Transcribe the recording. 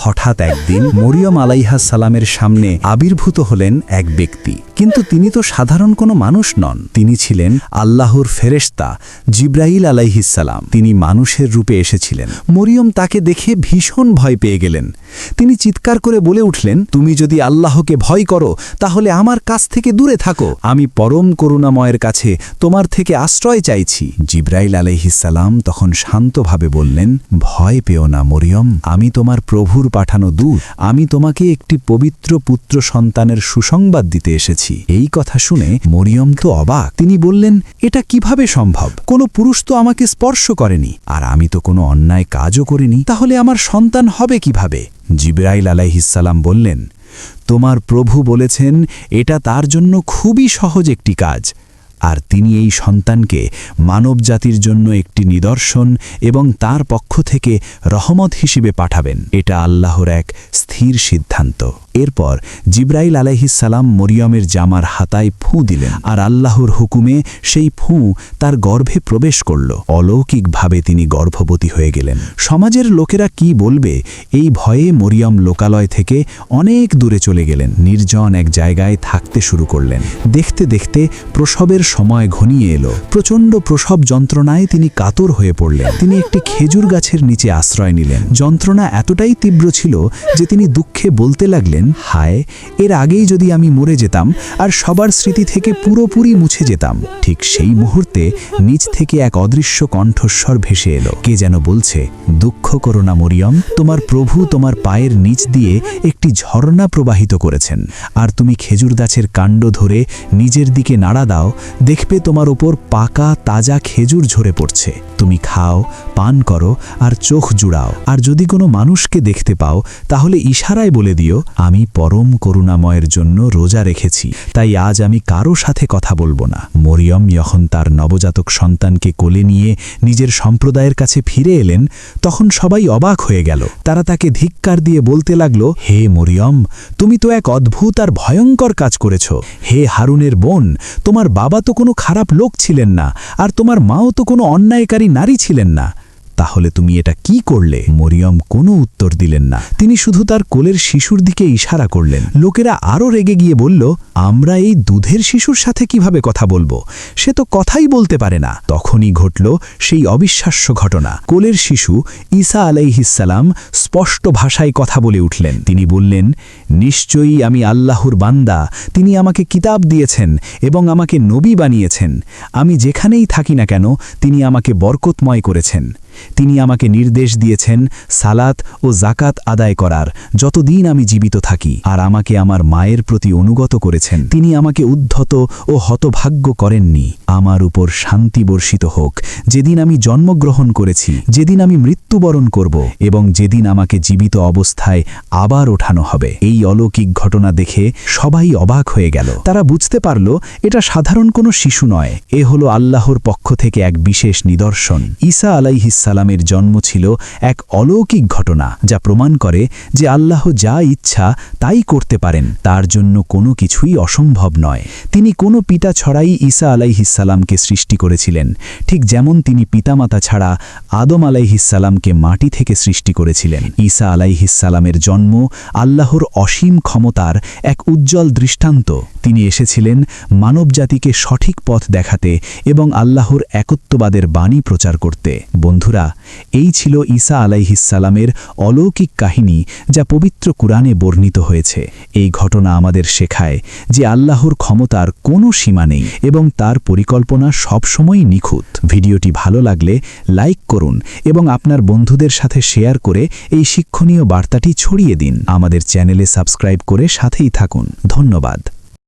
হঠাৎ একদিন মরিয়ম আলাইহিস সালামের সামনে আবির্ভূত হলেন এক ব্যক্তি। কিন্তু তিনি তো সাধারণ কোনো মানুষ নন, তিনি ছিলেন আল্লাহর ফেরেশতা জিবরাইল আলাইহিস সালাম। তিনি মানুষের রূপে এসেছিলেন। মরিয়ম তাকে দেখে ভীষণ ভয় পেয়ে গেলেন। তিনি চিৎকার করে বলে উঠলেন, তুমি যদি আল্লাহকে ভয় করো তাহলে আমার কাছ থেকে দূরে থাকো। আমি পরম করুণাময়ের কাছে তোমার থেকে আশ্রয় চাইছি। জিবরাইল আলাইহিস সালাম তখন শান্তভাবে বললেন, ভয় পেও না মরিয়ম, আমি তোমার প্রভুর পাঠানো দূত। আমি তোমাকে একটি পবিত্র পুত্র সন্তানের সুসংবাদ দিতে এসেছি। এই কথা শুনে মরিয়ম তো অবাক। তিনি বললেন, এটা কিভাবে সম্ভব? কোনো পুরুষ তো আমাকে স্পর্শ করেনি, আর আমি তো কোনো অন্যায় কাজও করিনি, তাহলে আমার সন্তান হবে কিভাবে? জিবরাইল আলাইহিস সালাম বললেন, তোমার প্রভু বলেছেন এটা তার জন্য খুবই সহজ একটি কাজ, আর তিনি এই সন্তানকে মানবজাতির জন্য একটি নিদর্শন এবং তার পক্ষ থেকে রহমত হিসেবে পাঠাবেন। এটা আল্লাহর এক স্থির সিদ্ধান্ত। এরপর জিবরাইল আলাইহিস সালাম মরিয়মের জামার হাতায় ফু দিলেন, আর আল্লাহর হুকুমে সেই ফু তার গর্ভে প্রবেশ করল। অলৌকিকভাবে তিনি গর্ভবতী হয়ে গেলেন। সমাজের লোকেরা কি বলবে এই ভয়ে মরিয়ম লোকালয় থেকে অনেক দূরে চলে গেলেন। নির্জন এক জায়গায় থাকতে শুরু করলেন। দেখতে দেখতে প্রসবের সময় ঘনিয়ে এলো। প্রচণ্ড প্রসব যন্ত্রণায় তিনি কাতর হয়ে পড়লেন। তিনি একটি খেজুর গাছের নিচে আশ্রয় নিলেন। যন্ত্রণা এতটাই তীব্র ছিল যে তিনি দুঃখে বলতে লাগলেন, হায়, এর আগেই যদি আমি মরে যেতাম আর সবার স্মৃতি থেকে পুরোপুরি মুছে যেতাম। ঠিক সেই মুহূর্তে নিচ থেকে এক অদৃশ্য কণ্ঠস্বর ভেসে এলো। কে যেন বলছে, দুঃখ করো না মরিয়ম, তোমার প্রভু তোমার পায়ের নিচ দিয়ে একটি ঝর্ণা প্রবাহিত করেছেন, আর তুমি খেজুর গাছের কাণ্ড ধরে নিজের দিকে নাড়া দাও, দেখবে তোমার ওপর পাকা তাজা খেজুর ঝরে পড়ছে। তুমি খাও, পান করো আর চোখ জুড়াও। আর যদি কোনো মানুষকে দেখতে পাও তাহলে ইশারায় বলে দিও, আমি পরম করুণাময়ের জন্য রোজা রেখেছি, তাই আজ আমি কারো সাথে কথা বলবো না। মরিয়ম যখন তার নবজাতক সন্তানকে কোলে নিয়ে নিজের সম্প্রদায়ের কাছে ফিরে এলেন, তখন সবাই অবাক হয়ে গেল। তারা তাকে ধিক্কার দিয়ে বলতে লাগলো, হে মরিয়ম, তুমি তো এক অদ্ভুত আর ভয়ঙ্কর কাজ করেছ। হে হারুনের বোন, তোমার বাবা তো কোনো খারাপ লোক ছিলেন না, আর তোমার মাও তো কোনো অন্যায়কারী নারী ছিলেন না, তাহলে তুমি এটা কি করলে? মরিয়ম কোনো উত্তর দিলেন না। তিনি শুধু তার কোলের শিশুর দিকে ইশারা করলেন। লোকেরা আরও রেগে গিয়ে বলল, আমরা এই দুধের শিশুর সাথে কিভাবে কথা বলবো? সে তো কথাই বলতে পারে না। তখনই ঘটল সেই অবিশ্বাস্য ঘটনা। কোলের শিশু ঈসা আলাইহিস সালাম স্পষ্ট ভাষায় কথা বলে উঠলেন। তিনি বললেন, নিশ্চয়ই আমি আল্লাহর বান্দা। তিনি আমাকে কিতাব দিয়েছেন এবং আমাকে নবী বানিয়েছেন। আমি যেখানেই থাকি না কেন তিনি আমাকে বরকতময় করেছেন। তিনি আমাকে নির্দেশ দিয়েছেন সালাত ও জাকাত আদায় করার যতদিন আমি জীবিত থাকি, আর আমাকে আমার মায়ের প্রতি অনুগত করেছেন। তিনি আমাকে উদ্ধত ও হতভাগ্য করেননি। আমার উপর শান্তি বর্ষিত হোক যেদিন আমি জন্মগ্রহণ করেছি, যেদিন আমি মৃত্যুবরণ করব, এবং যেদিন আমাকে জীবিত অবস্থায় আবার ওঠানো হবে। এই অলৌকিক ঘটনা দেখে সবাই অবাক হয়ে গেল। তারা বুঝতে পারল এটা সাধারণ কোনো শিশু নয়, এ হলো আল্লাহর পক্ষ থেকে এক বিশেষ নিদর্শন। ঈসা আলাইহিস সালামের জন্ম ছিল এক অলৌকিক ঘটনা, যা প্রমাণ করে যে আল্লাহ যা ইচ্ছা তাই করতে পারেন, তার জন্য কোনো কিছুই অসম্ভব নয়। তিনি কোনো পিতা ছাড়াই ঈসা আলাইহিস সালামকে সৃষ্টি করেছিলেন, ঠিক যেমন তিনি পিতামাতা ছাড়া আদম আলাইহিস সালামকে মাটি থেকে সৃষ্টি করেছিলেন। ঈসা আলাইহিস সালামের জন্ম আল্লাহর অসীম ক্ষমতার এক উজ্জ্বল দৃষ্টান্ত। তিনি এসেছিলেন মানবজাতিকে সঠিক পথ দেখাতে এবং আল্লাহর একত্ববাদের বাণী প্রচার করতে। বন্ধুরা, এই ছিল ঈসা আলাইহিস সালামের অলৌকিক কাহিনী, যা পবিত্র কুরআনে বর্ণিত হয়েছে। এই ঘটনা আমাদের শেখায় যে আল্লাহর ক্ষমতার কোনো সীমা নেই এবং তার পরিকল্পনা সবসময়ই নিখুঁত। ভিডিওটি ভালো লাগলে লাইক করুন এবং আপনার বন্ধুদের সাথে শেয়ার করে এই শিক্ষণীয় বার্তাটি ছড়িয়ে দিন। আমাদের চ্যানেলে সাবস্ক্রাইব করে সাথেই থাকুন। ধন্যবাদ।